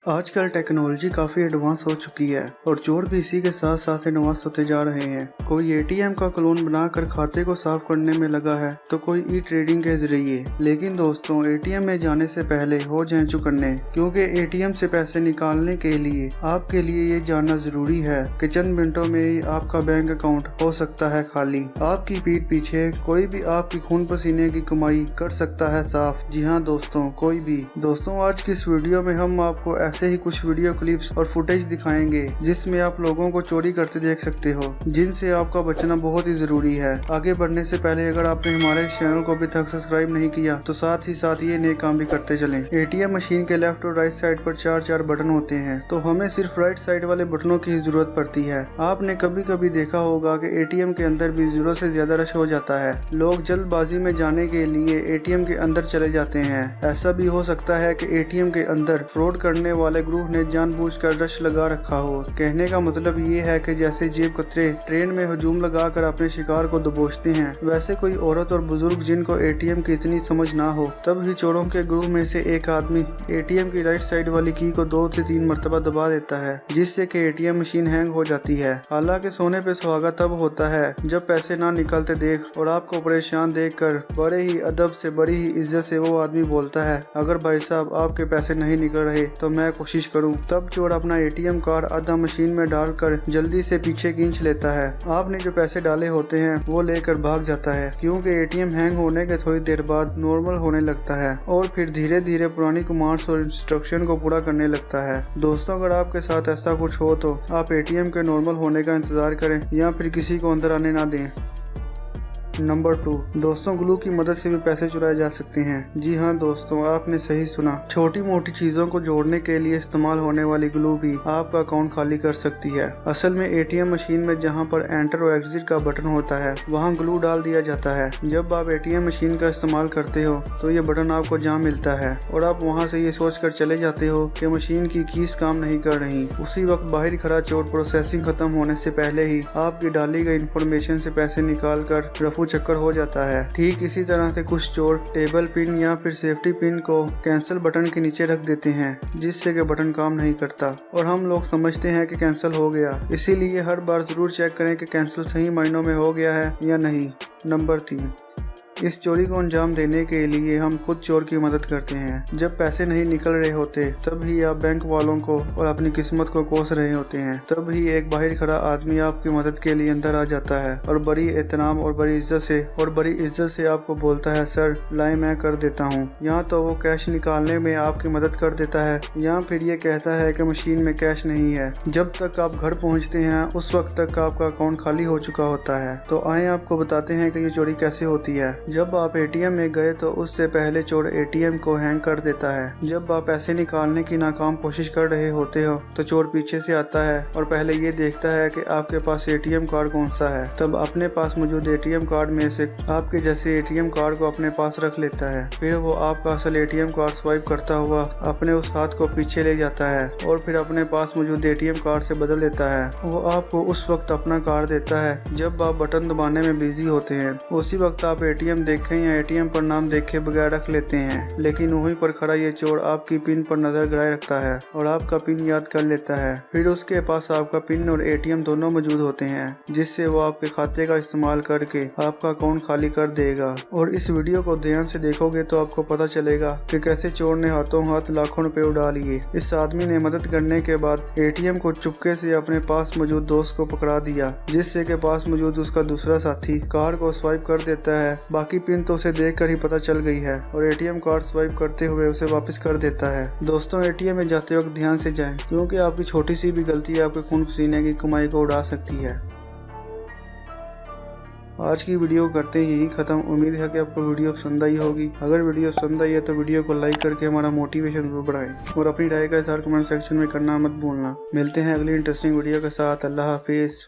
आजकल टेक्नोलॉजी काफ़ी एडवांस हो चुकी है और चोर भी इसी के साथ साथ एडवांस होते जा रहे हैं। कोई एटीएम का क्लोन बनाकर खाते को साफ करने में लगा है तो कोई ई ट्रेडिंग के जरिए। लेकिन दोस्तों, एटीएम में जाने से पहले हो जांच करने, क्योंकि एटीएम से पैसे निकालने के लिए आपके लिए ये जानना जरूरी है कि चंद मिनटों में ही आपका बैंक अकाउंट हो सकता है खाली। आपकी पीठ पीछे कोई भी आपकी खून पसीने की कमाई कर सकता है साफ। जी हाँ दोस्तों, कोई भी। दोस्तों, आज की इस वीडियो में हम आपको ऐसे ही कुछ वीडियो क्लिप्स और फुटेज दिखाएंगे जिसमें आप लोगों को चोरी करते देख सकते हो, जिनसे आपका बचना बहुत ही जरूरी है। आगे बढ़ने से पहले अगर आपने हमारे चैनल को अभी तक सब्सक्राइब नहीं किया तो साथ ही साथ ये नए काम भी करते चलें। एटीएम मशीन के लेफ्ट और राइट साइड पर चार बटन होते हैं, तो हमें सिर्फ राइट साइड वाले बटनों की जरूरत पड़ती है। आपने कभी कभी देखा होगा कि एटीएम के अंदर भी जरूरत से ज्यादा रश हो जाता है। लोग जल्दबाजी में जाने के लिए एटीएम के अंदर चले जाते हैं। ऐसा भी हो सकता है कि एटीएम के अंदर फ्रॉड करने वाले ग्रुप ने जानबूझकर रश लगा रखा हो। कहने का मतलब ये है कि जैसे जेब कतरे ट्रेन में हजूम लगाकर अपने शिकार को दबोचते हैं, वैसे कोई औरत और बुजुर्ग जिनको एटीएम की इतनी समझ ना हो, तब भी चोरों के ग्रुप में से एक आदमी एटीएम की राइट साइड वाली की को 2 से 3 मरतबा दबा देता है, जिससे कि एटीएम मशीन हैंग हो जाती है। हालांकि सोने पे सुहागा तब होता है जब पैसे ना निकलते देख और आपको परेशान देखकर बड़े ही अदब से, बड़ी ही इज्जत से वो आदमी बोलता है, अगर भाई साहब आपके पैसे नहीं निकल रहे तो मैं कोशिश करूं। तब चोर अपना एटीएम कार्ड आधा मशीन में डालकर जल्दी से पीछे खींच लेता है। आपने जो पैसे डाले होते हैं वो लेकर भाग जाता है, क्योंकि एटीएम हैंग होने के थोड़ी देर बाद नॉर्मल होने लगता है और फिर धीरे धीरे पुरानी कमांड्स और इंस्ट्रक्शन को पूरा करने लगता है। दोस्तों, अगर आपके साथ ऐसा कुछ हो तो आप एटीएम के नॉर्मल होने का इंतजार करें या फिर किसी को अंदर आने ना दें। नंबर 2, दोस्तों, ग्लू की मदद से भी पैसे चुराए जा सकते हैं। जी हाँ दोस्तों, आपने सही सुना। छोटी मोटी चीजों को जोड़ने के लिए इस्तेमाल होने वाली ग्लू भी आपका अकाउंट खाली कर सकती है। असल में एटीएम मशीन में जहाँ पर एंटर और एग्जिट का बटन होता है वहाँ ग्लू डाल दिया जाता है। जब आप एटीएम मशीन का इस्तेमाल करते हो तो ये बटन आपको जहाँ मिलता है और आप वहाँ से ये सोच कर चले जाते हो कि मशीन की कीज काम नहीं कर रही। उसी वक्त बाहर खड़ा चोर प्रोसेसिंग खत्म होने से पहले ही आपकी डाली गई इंफॉर्मेशन से पैसे निकाल कर रफू चक्कर हो जाता है। ठीक इसी तरह से कुछ चोर टेबल पिन या फिर सेफ्टी पिन को कैंसिल बटन के नीचे रख देते हैं, जिससे कि बटन काम नहीं करता और हम लोग समझते हैं कि कैंसिल हो गया। इसीलिए हर बार जरूर चेक करें कि कैंसिल सही मायनों में हो गया है या नहीं। नंबर 3, इस चोरी को अंजाम देने के लिए हम खुद चोर की मदद करते हैं। जब पैसे नहीं निकल रहे होते तब ही आप बैंक वालों को और अपनी किस्मत को कोस रहे होते हैं, तब ही एक बाहर खड़ा आदमी आपकी मदद के लिए अंदर आ जाता है और बड़ी एहतराम और बड़ी इज्जत से आपको बोलता है, सर लाए मैं कर देता हूँ। या तो वो कैश निकालने में आपकी मदद कर देता है या फिर ये कहता है कि मशीन में कैश नहीं है। जब तक आप घर पहुँचते हैं उस वक्त तक आपका अकाउंट खाली हो चुका होता है। तो आए आपको बताते हैं कि ये चोरी कैसे होती है। जब आप एटीएम में गए तो उससे पहले चोर एटीएम को हैंग कर देता है। जब आप पैसे निकालने की नाकाम कोशिश कर रहे होते हो तो चोर पीछे से आता है और पहले ये देखता है कि आपके पास एटीएम कार्ड कौन सा है। तब अपने पास मौजूद एटीएम कार्ड में से आपके जैसे एटीएम कार्ड को अपने पास रख लेता है। फिर वो आपका असल एटीएम कार्ड स्वाइप करता हुआ अपने उस हाथ को पीछे ले जाता है और फिर अपने पास मौजूद एटीएम कार्ड से बदल लेता है। वो आपको उस वक्त अपना कार्ड देता है जब आप बटन दबाने में बिजी होते हैं। उसी वक्त आप एटीएम देखें या एटीएम पर नाम देखे बगैर रख लेते हैं, लेकिन वहीं पर खड़ा ये चोर आपकी पिन पर नजर गिराए रखता है और आपका पिन याद कर लेता है। फिर उसके पास आपका पिन और एटीएम दोनों मौजूद होते हैं, जिससे वो आपके खाते का इस्तेमाल करके आपका अकाउंट खाली कर देगा। और इस वीडियो को ध्यान से देखोगे तो आपको पता चलेगा कि कैसे चोर ने हाथों हाथ लाखों रुपए उड़ा लिए। इस आदमी ने मदद करने के बाद एटीएम को चुपके से अपने पास मौजूद दोस्त को पकड़ा दिया, जिससे के पास मौजूद उसका दूसरा साथी कार्ड को स्वाइप कर देता है। बाकी पिन तो उसे देखकर ही पता चल गई है और एटीएम कार्ड स्वाइप करते हुए उसे वापस कर देता है। दोस्तों, एटीएम में जाते वक्त ध्यान से जाएं, क्योंकि आपकी छोटी सी भी गलती आपके खून पसीने की कमाई को उड़ा सकती है। आज की वीडियो करते ही यही खत्म। उम्मीद है कि आपको वीडियो पसंद आई होगी। अगर वीडियो पसंद आई है तो वीडियो को लाइक करके हमारा मोटिवेशन जरूर बढ़ाएं और अपनी राय का इज़हार कमेंट सेक्शन में करना मत भूलना। मिलते हैं अगली इंटरेस्टिंग वीडियो के साथ। अल्लाह हाफिज़।